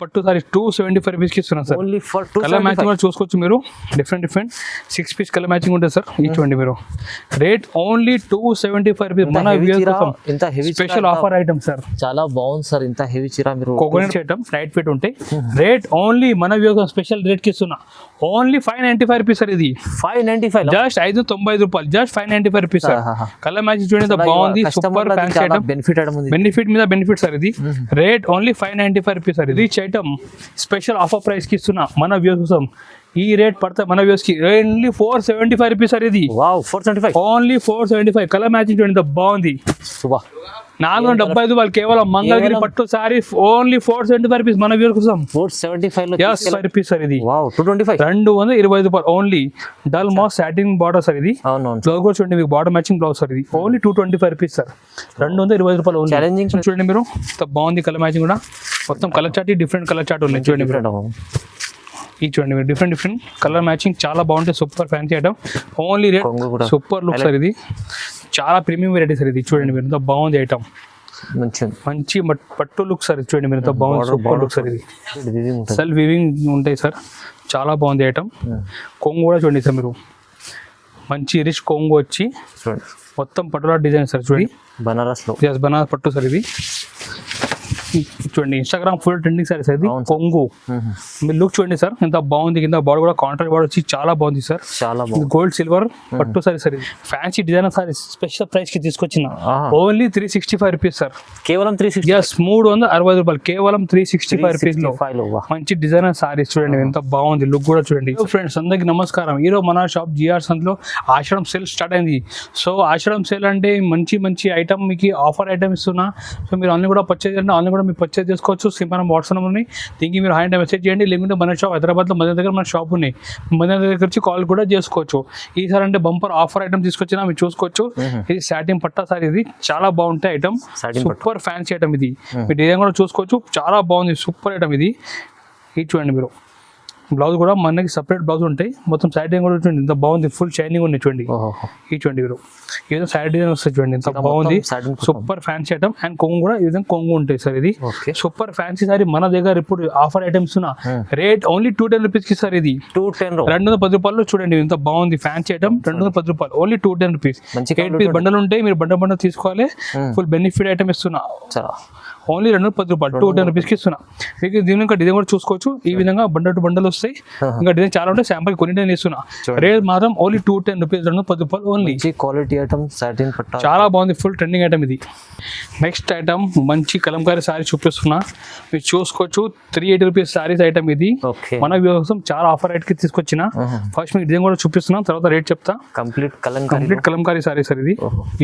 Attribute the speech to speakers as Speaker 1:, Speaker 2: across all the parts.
Speaker 1: పట్టు sorry 275 rupees కి ఇస్తున్నాం sir.
Speaker 2: Only for
Speaker 1: colour matching కూడా చూసుకోవచ్చు మీరు. డిఫరెంట్ 6 పీస్ కలర్ మ్యాచింగ్ ఉంటుంది సార్. చూడండి మీరు రేట్ ఓన్లీ 275 రూపీస్. మన
Speaker 2: ఇంత heavy
Speaker 1: special offer item sir.
Speaker 2: చాలా బాగుంది సార్. ఇంత హెవీ చీర మీరు
Speaker 1: కోకోనట్ ఐటమ్ లైట్ వెయిట్ ఉంటాయి. రేట్ ఓన్లీ మన వ్యూస్ స్పెషల్ రేట్ కి ఇస్తున్నా. Only 595 rupees sir. ఇది
Speaker 2: 595
Speaker 1: జస్ట్ 595 రూపాయలు. Just 595 rupees sir. Colour matching చూడండి బాగుంది. Super fancy item. బెనిఫిట్ మీద బెనిఫిట్ సార్. ఇది రేట్ ఓన్లీ 595 రూపీస్ సార్. ఇది ఐటమ్ స్పెషల్ ఆఫర్ ప్రైస్ కి ఇస్తున్నా మన వ్యూస్ కోసం. ఈ రేట్ పడతాయి మన వ్యూస్ కి. Only 475 rupees sir. ఇది
Speaker 2: 475
Speaker 1: ఓన్లీ 475. కలర్ మ్యాచింగ్ చూడండి బాగుంది. 475 రూపాయలు కేవలం మంగళగిరి పట్టు సారీ. ఓన్లీ 475 రూపీస్ మన వ్యూస్ కోసం.
Speaker 2: 475
Speaker 1: రూపీస్ సార్. ఇది
Speaker 2: 225
Speaker 1: 225 రూపాయలు only. Dull mass satin border sir. ఇది బ్లౌజ్ కూడా చూడండి మీకు బార్డర్ మ్యాచింగ్ బ్లౌజ్ సార్. ఇది ఓన్లీ 225 రూపీస్ సార్. 225 రూపాయలు ఓన్లీ.
Speaker 2: ఛాలెంజింగ్
Speaker 1: చూడండి మీరు బాగుంది కలర్ మ్యాచింగ్ కూడా. మొత్తం colour chart different colour chart ఉన్నాయి చూడండి. ఈ చూడండి మీరు డిఫరెంట్ కలర్ మ్యాచింగ్ చాలా బాగుంటుంది. Super fancy item. Only rate super look sir. ఇది చాలా ప్రీమియం వెరైటీ సార్. ఇది చూడండి మీరు ఎంత బాగుంది ఐటమ్. మంచి పట్టు లుక్ సార్. చూడండి మీరు ఎంత బాగుంది. Super look sir. ఇది సెల్ఫ్ వీవింగ్ ఉంటాయి సార్. చాలా బాగుంది ఐటమ్. కొంగు కూడా చూడండి సార్ మీరు. మంచి రిచ్ కొంగు వచ్చి మొత్తం పట్టులా డిజైన్ సార్. చూడండి
Speaker 2: బనారస్ లో
Speaker 1: బనారస్ పట్టు సార్. ఇది చూడండి ఇన్స్టాగ్రామ్ ఫుల్ ట్రెండింగ్ సార్. ఇది కొంగు మీరు లుక్ చూడండి సార్ ఎంత బాగుంది. కింద బార్డర్ కూడా కాంట్రాక్ట్ బార్డర్ వచ్చి చాలా బాగుంది సార్.
Speaker 2: చాలా బాగుంది.
Speaker 1: గోల్డ్ సిల్వర్ పట్టు sorry sir. Fancy design sir. Special price కి తీసుకొచ్చిన ఓన్లీ 365 రూపీస్ సార్.
Speaker 2: కేవలం 360.
Speaker 1: 360 రూపాయలు కేవలం 365 రూపీస్ లో మంచి డిజైనర్ సారీస్. చూడండి ఎంత బాగుంది. లుక్ కూడా చూడండి. ఫ్రెండ్స్ అందరికి నమస్కారం. ఈరోజు మన షాప్ జిఆర్ సంతలో ఆషాఢం సేల్ స్టార్ట్ అయింది. సో ఆషాఢం సేల్ అంటే మంచి ఐటమ్ మీకు ఆఫర్ ఐటమ్ ఇస్తున్నా. సో మీరు ఆన్లైన్ కూడా పర్చేజ్ చేయండి. ఆన్లైన్ కూడా మీరు పర్చేజ్ చేసుకోవచ్చు. సింపుల్ వాట్సాప్ నెంబర్ ఉన్నాయి. దీనికి మీరు హాయ్ మెసేజ్ చేయండి. లేకుంటే మన షాప్ హైదరాబాద్లో మన దగ్గర మన షాప్ ఉన్నాయి. మన దగ్గర వచ్చి కాల్ కూడా చేసుకోవచ్చు. ఈసారి అంటే బంపర్ ఆఫర్ ఐటమ్ తీసుకొచ్చినా మీరు చూసుకోవచ్చు. ఇది సాటిన్ పట్టా సార్. ఇది చాలా బాగుంటాయి ఐటమ్. Super fancy item. ఇది మీ డిజైన్ కూడా చూసుకోవచ్చు. చాలా బాగుంది. Super item. ఇది చూడండి మీరు. బ్లౌజ్ కూడా మనకి సపరేట్ బ్లౌజ్ ఉంటాయి. మొత్తం సైడ్ డిజైన్ కూడా చూడండి ఎంత బాగుంది. ఫుల్ షైనింగ్ ఉంది చూడండి. చూడండి మీరు. ఈ విధంగా సైడ్ డిజైన్ వస్తుంది చూడండి ఎంత బాగుంది. Super fancy item. అండ్ కొంగు కూడా ఈ విధంగా కొంగు ఉంటాయి సార్. ఇది సూపర్ ఫ్యాన్సీ సారీ. మన దగ్గర ఇప్పుడు offer items rate only 210 rupees కి సార్. ఇది 210 రూపాయలు. చూడండి ఎంత బాగుంది. ఫ్యాన్సీ ఐటమ్ 210 రూపాయలు ఓన్లీ. 210 రూపీస్. 8 పీస్ బండలు ఉంటాయి. మీరు బండల్ తీసుకోవాలి. ఫుల్ బెనిఫిట్ ఐటమ్ ఇస్తున్నా. ఓన్లీ 210 రూపాయలు. 210 రూపీస్ కి ఇస్తున్నా. మీకు దీని ఇంకా డిజైన్ కూడా చూసుకోవచ్చు. ఈ విధంగా బండలు వస్తాయి. ఇంకా డిజైన్ చాలా ఉంటాయి. శాంపుల్ కొన్ని డిజైన్ ఇస్తున్నా. రేట్ మాత్రం ఓన్లీ 210 రూపీస్. 210 రూపాయలు ఓన్లీ.
Speaker 2: క్వాలిటీ ఐటమ్ సాటిన్ పట్టా
Speaker 1: చాలా బాగుంది. Full trending item. ఇది నెక్స్ట్ ఐటమ్ మంచి కలంకారీ సారీ చూపిస్తున్నా. మీరు చూసుకోవచ్చు. 380 రూపీస్ సారీస్ ఐటమ్. ఇది మన కోసం చాలా ఆఫర్ రేట్ కి తీసుకొచ్చిన. ఫస్ట్ మీకు డిజైన్ కూడా చూపిస్తున్నా. తర్వాత రేట్ చెప్తా. Complete Kalamkari sorry sir. ఇది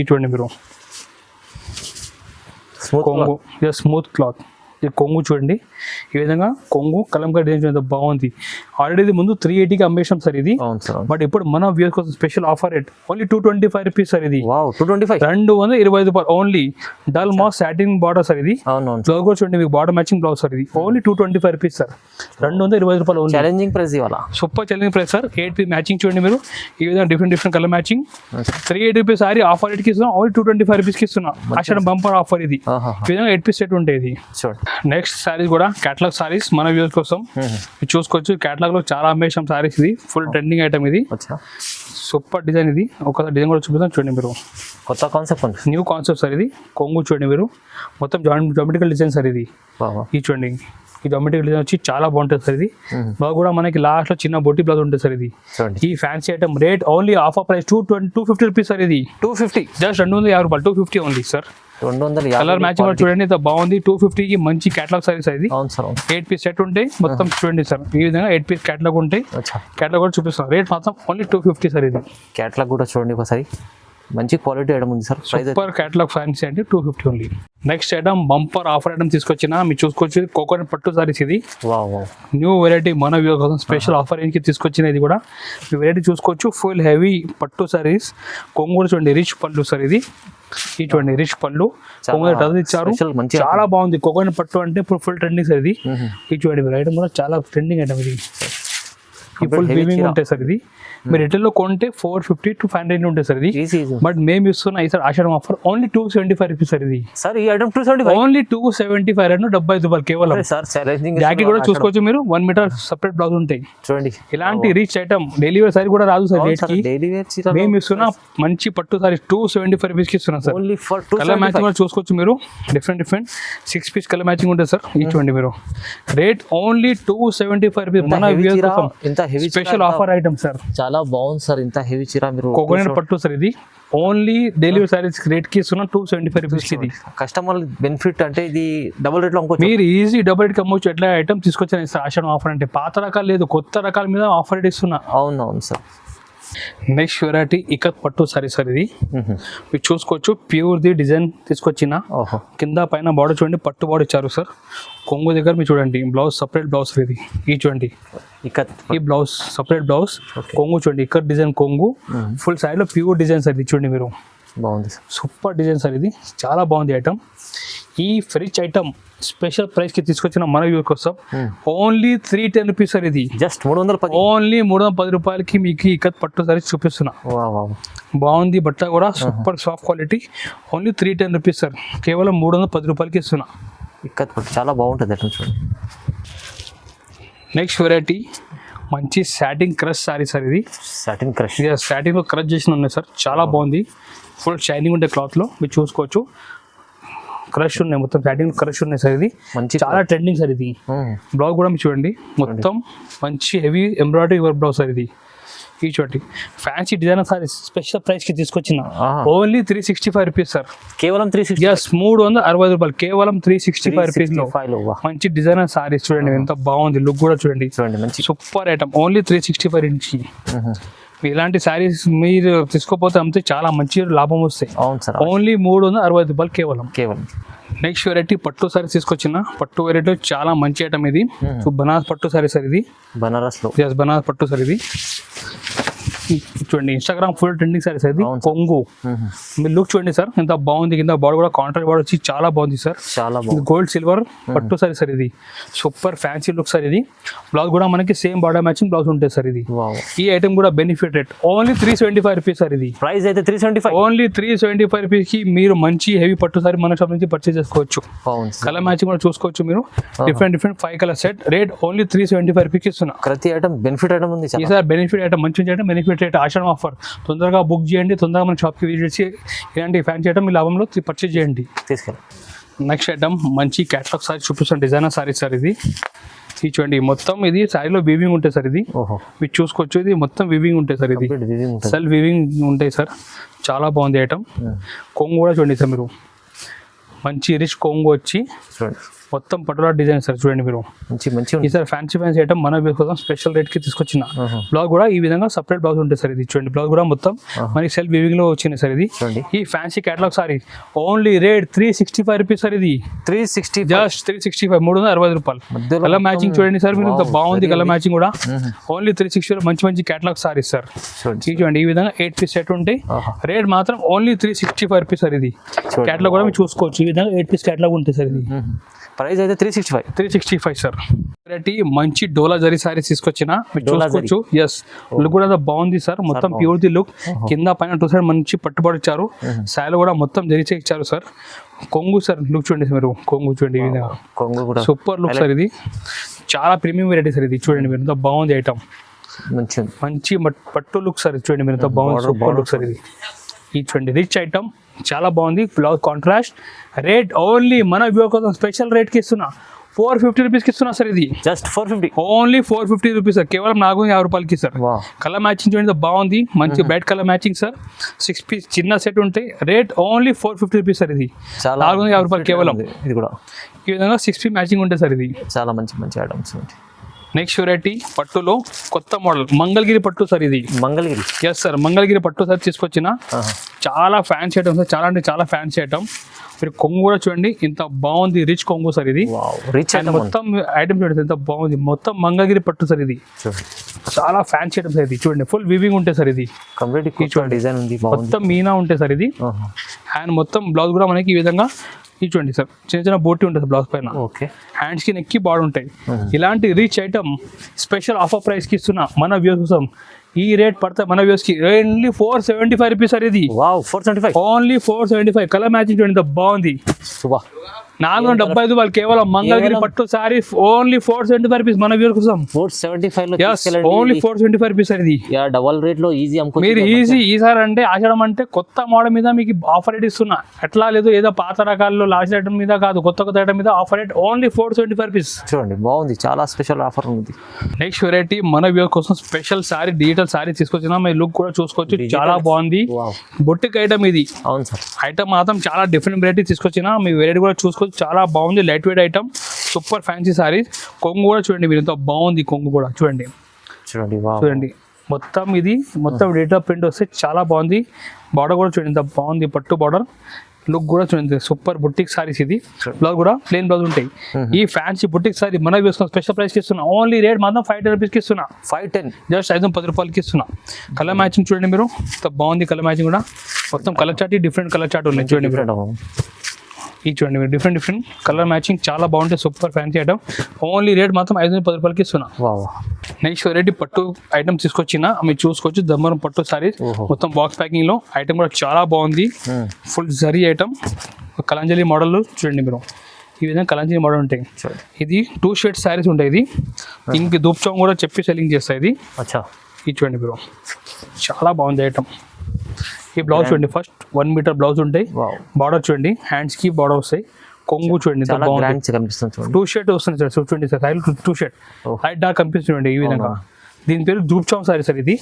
Speaker 1: చూడండి మీరు. కొంగు స్మూత్ క్లాత్. ఇది కొంగు చూడండి. ఈ విధంగా కొంగు కలంకారీ డిజైన్ చూడండి బాగుంది. ఆల్రెడీ ఇది ముందు 380కి అమ్మేసాం సార్. ఇది బట్ ఇప్పుడు మన వ్యూస్ కోసం special offer rate only 225 rupees sir. ఇది 225 రూపాయలు only. Dull mass satin border sir. ఇది బ్లౌజ్ కూడా చూడండి మీకు బార్డర్ మ్యాచింగ్ బ్లౌజ్ సార్. ఇది ఓన్లీ 225 రూపీస్ సార్. 225 రూపాయలు ఓన్లీ.
Speaker 2: ఛాలెంజింగ్ ప్రైస్ ఇవాళ.
Speaker 1: Super challenging price sir. 8 piece matching చూడండి మీరు. ఈ విధంగా different colour matching. 380 rupees sari offer rate కి ఇస్తున్నా. ఓన్లీ 225 రూపీస్ కి ఇస్తున్నా. Ashadham bumper offer. ఇది ఈ విధంగా 8 పీస్ సెట్ ఉంటాయి. ఇది నెక్స్ట్ సారీస్ కూడా కేటలాగ్ సారీస్ మన వ్యూస్ కోసం చూసుకోవచ్చు. కేటలాగ్ లో చాలా అమ్మేషం సారీస్. ఇది ఫుల్ ట్రెండింగ్ ఐటమ్. ఇది సూపర్ డిజైన్. ఇది ఒకసారి డిజైన్ కూడా చూపిస్తాం చూడండి మీరు.
Speaker 2: కొత్త కాన్సెప్ట్,
Speaker 1: న్యూ కాన్సెప్ట్ సార్. ఇది కొంగు చూడండి మీరు. మొత్తం జామెట్రికల్ డిజైన్ సార్. ఇది చూడండి. ఈ జామెట్రికల్ డిజైన్ వచ్చి చాలా బాగుంటుంది సార్. ఇది బ్లౌజ్ కూడా మనకి లాస్ట్ లో చిన్న బొట్టి బ్లౌజ్ ఉంటుంది సార్. ఇది ఈ fancy item rate only offer price 250 rupees sir. ఇది 250 జస్ట్ 250 రూపాయలు. 250 ఓన్లీ సార్. 250 కలర్ మ్యాచింగ్ కూడా చూడండి ఎంత బాగుంది. 250కి మంచి కేటలాగ్ సారీస్. ఇది 8 పీస్ సెట్ ఉంటాయి. మొత్తం చూడండి సార్. ఈ విధంగా 8 పీస్ కేటలాగ్ ఉంటాయి. కేటలాగ్ కూడా చూపిస్తాం. రేట్ మాత్రం ఓన్లీ 250 సార్. ఇది
Speaker 2: కేటలాగ్ కూడా చూడండి ఒకసారి. మంచి క్వాలిటీ ఐటమ్ ఉంది సార్.
Speaker 1: సూపర్ కేటలాగ్ ఫ్యాన్సీ అంటే 250 only. Next item bumper offer item తీసుకొచ్చిన. మీరు చూసుకోవచ్చు. కోకోనట్ పట్టు సారీస్. ఇది న్యూ వెరైటీ మన వ్యూ కోసం స్పెషల్ ఆఫర్ కి తీసుకొచ్చిన. ఇది కూడా మీ వెరైటీ చూసుకోవచ్చు. ఫుల్ హెవీ పట్టు సారీస్. కొంగు కూడా చూడండి. రిచ్ పళ్ళు సార్. ఇది చూడండి రిచ్ పళ్ళు. కొంగు ఇచ్చారు. చాలా బాగుంది. కోకోనట్ పట్టు అంటే ఇప్పుడు ఫుల్ ట్రెండింగ్ సార్. ఇది చూడండి మీరు. ఐటమ్ కూడా చాలా ట్రెండింగ్ ఐటమ్. ఇది ఈ ఫుల్ వీవింగ్ ఉంటాయి సార్ ఇది మీరు రిటైల్లో కొంటే 450 to 500 ఉంటాయి సార్ ఇది బట్ మేము ఇస్తున్న ఈ సార్ ఆషాఢం ఆఫర్ ఓన్లీ 275 రూపీస్ సార్ ఇది
Speaker 2: సార్ ఈ ఐటమ్ 275
Speaker 1: ఓన్లీ 275 అండ్ 75 రూపాయలు కేవలం
Speaker 2: సార్ ఛాలెంజింగ్
Speaker 1: జాకెట్ కూడా చూసుకోవచ్చు మీరు 1 మీటర్ సెపరేట్ బ్లౌజ్ ఉంటాయి
Speaker 2: చూడండి
Speaker 1: ఇలాంటి rich item daily wear sari కూడా రాదు సార్ రేట్ కి
Speaker 2: డైలీ వేర్ చీర
Speaker 1: మేము ఇస్తున్న మంచి పట్టు సారీ 275 రూపీస్ కి ఇస్తున్నాం sir
Speaker 2: only for
Speaker 1: colour matching కూడా చూసుకోవచ్చు మీరు డిఫరెంట్ 6 పీస్ కలర్ మ్యాచింగ్ ఉంటుంది సార్ ఈ చూడండి మీరు రేట్ ఓన్లీ 275 రూపీస్ మన వ్యూయర్స్ కోసం
Speaker 2: ఇంత heavy
Speaker 1: special offer item sir
Speaker 2: చాలా బాగుంది సార్ ఇంత హెవీ చీర మీరు
Speaker 1: కోకోనట్ పట్టు సార్ ఇది ఓన్లీ డెలివరీ సారీస్ రేట్ కి ఇస్తున్న 275 రూపీస్ ఇది
Speaker 2: కస్టమర్ బెనిఫిట్ అంటే ఇది డబుల్ రేట్ లో అమ్ముకోవచ్చు
Speaker 1: మీరు ఈజీ డబుల్ రేట్ కి అమ్మొచ్చు ఎట్లా ఐటమ్ తీసుకొచ్చాను సార్ ఆషాఢం ఆఫర్ అంటే పాత రకాలు లేదు కొత్త రకాల మీద ఆఫర్ రేట్ ఇస్తున్నా
Speaker 2: అవును సార్
Speaker 1: నెక్స్ట్ వెరైటీ ఇకత్ పట్టు సారీ సార్ ఇది మీరు చూసుకోవచ్చు ప్యూర్ ది డిజైన్ తీసుకొచ్చిన కింద పైన బార్డర్ చూడండి పట్టు బార్డర్ ఇచ్చారు సార్ కొంగు దగ్గర మీరు చూడండి బ్లౌజ్ సపరేట్ బ్లౌజ్ ఇది ఈ చూడండి
Speaker 2: ఇకత్
Speaker 1: ఈ బ్లౌజ్ సపరేట్ బ్లౌజ్ కొంగు చూడండి ఇకత్ డిజైన్ కొంగు ఫుల్ సైడ్ లో ప్యూర్ డిజైన్ సార్ ఇది చూడండి మీరు
Speaker 2: బాగుంది
Speaker 1: సూపర్ డిజైన్ సార్ ఇది చాలా బాగుంది ఐటమ్ ఈ ఫ్రిచ్ ఐటమ్ స్పెషల్ ప్రైస్ కి తీసుకొచ్చిన మన వ్యూ కోసం ఓన్లీ 310 రూపీస్ సార్ ఇది
Speaker 2: జస్ట్ 310
Speaker 1: ఓన్లీ 310 రూపాయలకి మీకు ఇకత్ పట్టు సారీ చూపిస్తున్నా బాగుంది బట్ట కూడా super soft quality only 310 rupees sir కేవలం 310 రూపాయలకి ఇస్తున్నా
Speaker 2: ఇకత్ పట్టు చాలా బాగుంటుంది అట్లా చూడండి
Speaker 1: నెక్స్ట్ వెరైటీ మంచి సాటిన్ క్రష్ సారీ సార్ ఇది
Speaker 2: సాటిన్ క్రష్
Speaker 1: సాటిన్ లో క్రష్ చేసిన ఉన్నాయి సార్ చాలా బాగుంది ఫుల్ షైనింగ్ ఉండే క్లాత్ లో మీరు చూసుకోవచ్చు క్రష్ ఉన్నాయి మొత్తం సాటిన్ క్రష్ ఉన్నాయి సార్ ఇది చాలా ట్రెండింగ్ సార్ ఇది బ్లౌజ్ కూడా మీరు చూడండి మొత్తం మంచి heavy embroidery work blouse sir ఇది ఈ చూడండి fancy designer sorry special price కి తీసుకొచ్చిన ఓన్లీ 365 రూపీస్ సార్
Speaker 2: కేవలం 360
Speaker 1: ఎస్ 360 రూపాయలు కేవలం 365 రూపీస్ లో మంచి డిజైనర్ సారీస్ చూడండి ఎంత బాగుంది లుక్ కూడా చూడండి
Speaker 2: మంచి
Speaker 1: సూపర్ ఐటమ్ ఓన్లీ 365 నుంచి ఇలాంటి సారీస్ మీరు తీసుకోపోతే అమ్మితే చాలా మంచి లాభం వస్తాయి
Speaker 2: అవును సార్
Speaker 1: ఓన్లీ 365 రూపాయలు కేవలం నెక్స్ట్ వెరైటీ పట్టు సారీస్ తీసుకొచ్చిన పట్టు వెరైటీ చాలా మంచి ఐటమ్ ఇది బనారస్ పట్టు సారీ సార్ ఇది
Speaker 2: బనారస్ లో
Speaker 1: బనారస్ పట్టు సార్ ఇది చూడండి ఇన్స్టాగ్రామ్ ఫుల్ ట్రెండింగ్ సారీస్ అది కొంగు మీరు లుక్ చూడండి సార్ ఎంత బాగుంది కింద బార్డర్ కూడా కాంట్రాక్ట్ బార్డర్ వచ్చి చాలా బాగుంది సార్
Speaker 2: చాలా బాగుంది
Speaker 1: గోల్డ్ సిల్వర్ పట్టు సారీ సార్ ఇది సూపర్ ఫ్యాన్సీ లుక్ సార్ ఇది బ్లౌజ్ కూడా మనకి సేమ్ బార్డర్ మ్యాచింగ్ బ్లౌజ్ ఉంటుంది సార్ ఇది ఈ ఐటమ్ కూడా benefit rate only 375 rupees sir ఇది
Speaker 2: ప్రైస్ అయితే 375
Speaker 1: ఓన్లీ 375 రూపీస్ కి మీరు మంచి హెవీ పట్టు సారీ మన షాప్ నుంచి పర్చేస్ చేసుకోవచ్చు కలర్ మ్యాచింగ్ కూడా చూసుకోవచ్చు మీరు different 5 colour set rate only 375 rupees ఇస్తున్నా
Speaker 2: ప్రతి ఐటమ్ బెనిఫిట్ ఐటమ్ ఉంది
Speaker 1: ఈ సార్ బెనిఫిట్ ఐటమ్ మంచి ఐటమ్ బెనిఫిట్ రేట్ ఆషాఢం ఆఫర్ తొందరగా బుక్ చేయండి తొందరగా మన షాప్కి విజిట్ చేసి ఇలాంటి ఫ్యాన్సీ ఐటమ్ మీ లాభంలో పర్చేజ్ చేయండి
Speaker 2: తీసుకెళ్ళి
Speaker 1: నెక్స్ట్ ఐటమ్ మంచి క్యాటలాగ్ సారీ చూపిస్తాను డిజైనర్ సారీ సార్ ఇది చూడండి మొత్తం ఇది సారీలో వీవింగ్ ఉంటుంది సార్ ఇది మీరు చూసుకోవచ్చు ఇది మొత్తం వీవింగ్ ఉంటుంది సార్ ఇది సెల్ఫ్ వీవింగ్ ఉంటాయి సార్ చాలా బాగుంది ఐటమ్ కొంగు కూడా చూడండి సార్ మీరు మంచి రిచ్ కొంగు వచ్చి
Speaker 2: చూడండి
Speaker 1: మొత్తం పట్టులా డిజైన్ సార్ చూడండి మీరు
Speaker 2: మంచి
Speaker 1: ఈ సార్ ఫ్యాన్సీ ఐటమ్ మన కోసం స్పెషల్ రేట్ కి తీసుకొచ్చిన బ్లౌజ్ కూడా ఈ విధంగా సపరేట్ బ్లౌజ్ ఉంటుంది సార్ ఇది చూడండి బ్లౌజ్ కూడా మొత్తం మనకి సెల్ఫ్ వీవింగ్ లో వచ్చింది సార్ ఇది ఈ fancy catalogue sari only rate 365 rupees sir ఇది
Speaker 2: 360
Speaker 1: జస్ట్ 365 360 రూపాయలు కలర్ మ్యాచింగ్ చూడండి సార్ మీరు ఇంత బాగుంది కలర్ మ్యాచింగ్ కూడా ఓన్లీ 360 మంచి కేటలాగ్ సారీ సార్ చూడండి ఈ విధంగా 8 పీస్ సెట్ ఉంటాయి రేట్ మాత్రం ఓన్లీ 365 రూపీస్ సార్ ఇది కేటలాగ్ కూడా మీరు చూసుకోవచ్చు ఈ విధంగా 8 పీస్ కేటలాగ్ ఉంటుంది సార్ ఇది
Speaker 2: ప్రైస్ అయితే
Speaker 1: 365 సార్ వెరైటీ మంచి డోలా జరీ సారీస్ తీసుకొచ్చిన మీరు చూసుకోవచ్చు ఎస్ లుక్ కూడా బాగుంది సార్ మొత్తం ప్యూర్ ది లుక్ కింద పైన 2 సైడ్ మంచి పట్టుబడి ఇచ్చారు శారీ కూడా మొత్తం జరీచే ఇచ్చారు సార్ కొంగు సార్ లుక్ చూడండి మీరు కొంగు చూడండి ఈ విధంగా
Speaker 2: కొంగు కూడా
Speaker 1: సూపర్ లుక్ సార్ ఇది చాలా ప్రీమియం వెరైటీ సార్ ఇది చూడండి మీరు ఎంత బాగుంది ఐటమ్ మంచి పట్టు లుక్ సార్ చూడండి మీరు ఎంత బాగుంది సూపర్ లుక్ సార్ ఇది ఈ చూడండి రిచ్ ఐటమ్ చాలా బాగుంది బ్లౌజ్ కాంట్రాస్ట్ రేట్ ఓన్లీ మన వ్యూ కోసం స్పెషల్ రేట్ కి ఇస్తున్నా 450 రూపీస్కి ఇస్తున్నా సార్ ఇది
Speaker 2: జస్ట్ 450
Speaker 1: ఓన్లీ 450 రూపీస్ సార్ కేవలం 450 రూపాయలకి సార్ కలర్ మ్యాచింగ్ చూడండి బాగుంది మంచి bright colour matching sir 6 piece చిన్న సెట్ ఉంటాయి రేట్ ఓన్లీ 450 రూపీస్ సార్ ఇది 450 రూపాయలు కేవలం
Speaker 2: ఇది కూడా
Speaker 1: ఈ విధంగా 6 పీస్ మ్యాచింగ్ ఉంటుంది సార్ ఇది
Speaker 2: చాలా మంచి ఐటమ్స్
Speaker 1: నెక్స్ట్ వెరైటీ పట్టులో కొత్త మోడల్ మంగళగిరి పట్టు సార్ ఇది
Speaker 2: మంగళగిరి
Speaker 1: ఎస్ సార్ మంగళగిరి పట్టు సార్ తీసుకొచ్చిన చాలా ఫ్యాన్సీ ఐటమ్ సార్ చాలా అంటే చాలా ఫ్యాన్సీ ఐటమ్ మీరు కొంగు కూడా చూడండి ఇంత బాగుంది రిచ్ కొంగు సార్ ఇది మొత్తం ఐటమ్ చూడండి ఎంత బాగుంది మొత్తం మంగళగిరి పట్టు సార్ ఇది చాలా ఫ్యాన్సీ ఐటమ్ సార్ ఇది చూడండి ఫుల్ వీవింగ్ ఉంటాయి సార్ ఇది
Speaker 2: కంప్లీట్ డిజైన్ ఉంది
Speaker 1: మొత్తం మీనా ఉంటాయి సార్ ఇది అండ్ మొత్తం బ్లౌజ్ కూడా మనకి ఈ విధంగా ఇది చూడండి సార్, చిన్న చిన్న బోటి ఉంటుంది బ్లౌజ్ పైన,
Speaker 2: ఓకే
Speaker 1: హ్యాండ్స్కి నెక్కి బాడీ ఉంటాయి. ఇలాంటి రిచ్ ఐటమ్ స్పెషల్ ఆఫర్ ప్రైస్కి ఇస్తున్నా మన వ్యూస్ కోసం. ఈ రేట్ పడితే మన వ్యూస్కి ఓన్లీ 475 రూపీస్ సార్. ఇది
Speaker 2: వావ్ 475
Speaker 1: ఓన్లీ 475. కలర్ మ్యాచింగ్ చూడండి, ఎంత బాగుంది.
Speaker 2: సుబా
Speaker 1: 475 వాళ్ళు కేవలం మంగళగిరి పట్టు సారీ ఓన్లీ 475 రూపీస్ మన వ్యూస్ కోసం.
Speaker 2: 475 లో
Speaker 1: ఓన్లీ 475 రూపీస్ సార్. ఇది
Speaker 2: డబల్ రేట్ లో ఈజీ అమ్ముకో
Speaker 1: మీరు ఈజీ. ఈసారి అంటే ఆషాఢం అంటే కొత్త మోడల్ మీద మీకు ఆఫర్ రేట్ ఇస్తున్నా. ఎట్లా లేదు ఏదో పాత రకాల్లో లాస్ట్ ఐటమ్ మీద కాదు, కొత్త కొత్త ఐటమ్ మీద ఆఫర్ రేట్ ఓన్లీ 475 రూపీస్.
Speaker 2: చూడండి బాగుంది, చాలా స్పెషల్ ఆఫర్ ఉంది.
Speaker 1: నెక్స్ట్ వెరైటీ మన వ్యూస్ కోసం స్పెషల్ సారీ, డిజిటల్ సారీ తీసుకొచ్చిన. మీ లుక్ కూడా చూసుకోవచ్చు, చాలా బాగుంది. బొట్టిక్ ఐటమ్ ఇది.
Speaker 2: అవును సార్,
Speaker 1: ఐటమ్ మాత్రం చాలా డిఫరెంట్ వెరైటీ తీసుకొచ్చిన. మీ వెరైటీ కూడా చూసుకోవచ్చు, చాలా బాగుంది. Light weight item, super fancy saris. కొంగు కూడా చూడండి మీరు, ఎంత బాగుంది కొంగు కూడా చూడండి. చూడండి మొత్తం ఇది మొత్తం డేటా ప్రింట్ వస్తే చాలా బాగుంది. బార్డర్ కూడా చూడండి ఎంత బాగుంది, పట్టు బార్డర్. లుక్ కూడా చూడండి, సూపర్ బుట్టిక్ సారీస్. ఇది బ్లౌజ్ కూడా ప్లెయిన్ బ్లౌజ్ ఉంటాయి. ఈ ఫ్యాన్సీ బుట్టిక్ సారీ మన వేసుకున్న స్పెషల్ ప్రైస్కి ఇస్తున్నా. ఓన్లీ రేట్ మాత్రం 510 రూపీస్కి ఇస్తున్నా.
Speaker 2: 510
Speaker 1: జస్ట్ 510 రూపాయలకి ఇస్తున్నా. కలర్ మ్యాచింగ్ చూడండి మీరు, ఎంత బాగుంది కలర్ మ్యాచింగ్ కూడా. మొత్తం colour chart, different colour chart ఉన్నాయి చూడండి. ఇది చూడండి మీరు, డిఫరెంట్ డిఫరెంట్ కలర్ మ్యాచింగ్ చాలా బాగుంటాయి. Super fancy item. Only rate మాత్రం 510 రూపాయలకి ఇస్తున్నా. నెక్స్ట్ వెరైటీ పట్టు ఐటమ్ తీసుకొచ్చిన, మీరు చూసుకోవచ్చు. దమ్మరం పట్టు సారీస్, మొత్తం బాక్స్ ప్యాకింగ్ లో. ఐటమ్ కూడా చాలా బాగుంది. Full zari item, Kalanjali model చూడండి మీరు. ఈ విధంగా కలంజలి మోడల్ ఉంటాయి. ఇది 2 షేడ్ సారీస్ ఉంటాయి. ఇది ఇంక దూప్చం కూడా చెప్పి సెల్లింగ్ చేస్తాయి. ఇది ఇది చూడండి మీరు, చాలా బాగుంది ఐటమ్. ఈ బ్లౌజ్ చూడండి, ఫస్ట్ 1 మీటర్ బ్లౌజ్ ఉంటాయి. బార్డర్ చూడండి, హ్యాండ్స్ కి బార్డర్ వస్తాయి. కొంగు చూడండి, 2 షేడ్ వస్తుంది సార్. చూడండి సార్, 2 షేడ్ లైట్ డార్క్ కనిపిస్తుంది ఈ విధంగా. దీని పేరు దూప్చం సారీ సార్. ఇది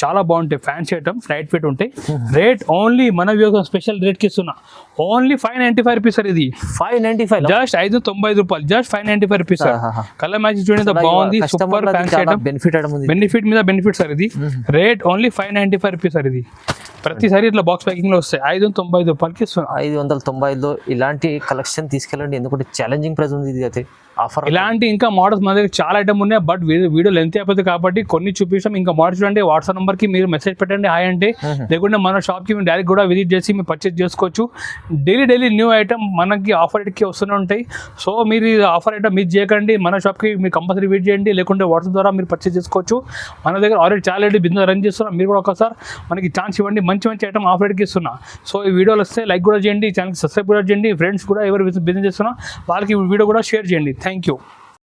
Speaker 1: చాలా బాగుంటాయి, ఫ్యాన్సీ ఐటమ్, లైట్ వెయిట్ ఉంటాయి. రేట్ ఓన్లీ మన వ్యూస్ స్పెషల్ రేట్ కి ఇస్తున్నా. Only 595 rupees sir. ఇది
Speaker 2: 595
Speaker 1: జస్ట్ 595 రూపాయలు, just 595 rupees sir. Colour matching చూడండి, బాగుంది. సూపర్ ఫ్యాన్సీ ఐటమ్, బెనిఫిట్ మీద బెనిఫిట్ సార్. ఇది రేట్ ఓన్లీ 595 రూపీస్ సార్. ఇది ప్రతిసారి ఇట్లా బాక్స్ ప్యాకింగ్ లో వస్తాయి. 595 రూపాయలకి ఇస్తున్నా.
Speaker 2: 595లో ఇలాంటి కలెక్షన్ తీసుకెళ్ళండి, ఎందుకంటే ఛాలెంజింగ్ ప్రైస్ ఉంది ఇది అయితే ఆఫర్.
Speaker 1: ఇలాంటి ఇంకా మోడల్స్ మన దగ్గర చాలా ఐటమ్ ఉన్నాయి, బట్ వీడియో లెంత్ అయిపోతుంది కాబట్టి కొన్ని చూపిస్తాం. ఇంకా మోడల్స్ చూడండి, వాట్సాప్ నెంబర్ కి మీరు మెసేజ్ పెట్టండి హాయ్ అంటే, లేకుంటే మన షాప్ కి మీరు డైరెక్ట్ కూడా విజిట్ చేసి మీరు పర్చేస్ చేసుకోవచ్చు. డైలీ న్యూ ఐటమ్ మనకి ఆఫర్ రేట్కి వస్తూనే ఉంటాయి. సో మీరు ఆఫర్ ఐటమ్ మిస్ చేయకండి. మన షాప్కి మీరు కంపల్సరీ విజిట్ చేయండి, లేకుంటే వాట్సాప్ ద్వారా మీరు పర్చేస్ చేసుకోవచ్చు. మన దగ్గర ఆల్రెడీ చాలా బిజినెస్ రన్ చేస్తున్నాం. మీరు కూడా ఒకసారి మనకి ఛాన్స్ ఇవ్వండి, మంచి మంచి ఐటమ్ ఆఫర్ రేట్కి ఇస్తున్నా. సో ఈ వీడియోలు వస్తే లైక్ కూడా చేయండి, ఛానల్కి సబ్స్క్రైబ్ కూడా చేయండి. ఫ్రెండ్స్ కూడా ఎవరు బిజినెస్ చేస్తున్నా వాళ్ళకి వీడియో కూడా షేర్ చేయండి. Thank you.